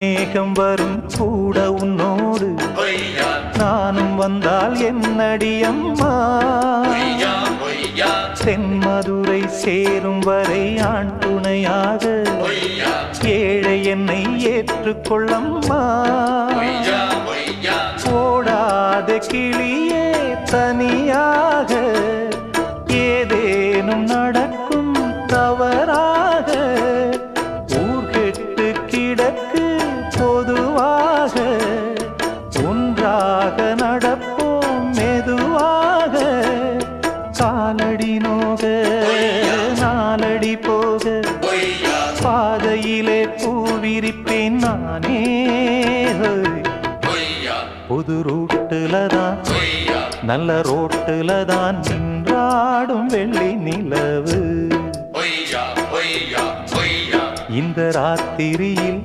மேகம் வரும் கூட உன்னோடு நானும் வந்தால் என்னடி அம்மா தென்மதுரை சேரும் வரை ஆண் துணையாக ஏழை என்னை ஏற்றுக்கொள்ளம்மா ஓடாத கிளியே தனியாக ஏதேனும் நடக்கும் தவறாக ஊர்கெட்டு கிடக்கு பொதுவாக ஒன்றாக நடப்போம் மெதுவாக காலடி நோக நாலடி போக பாதையிலே பூவிரிப்பேன் நானே புது ரூட்டுல தான் நல்ல ரோட்டுல தான் நின்றாடும் வெள்ளி நிலவு இந்த ராத்திரியில்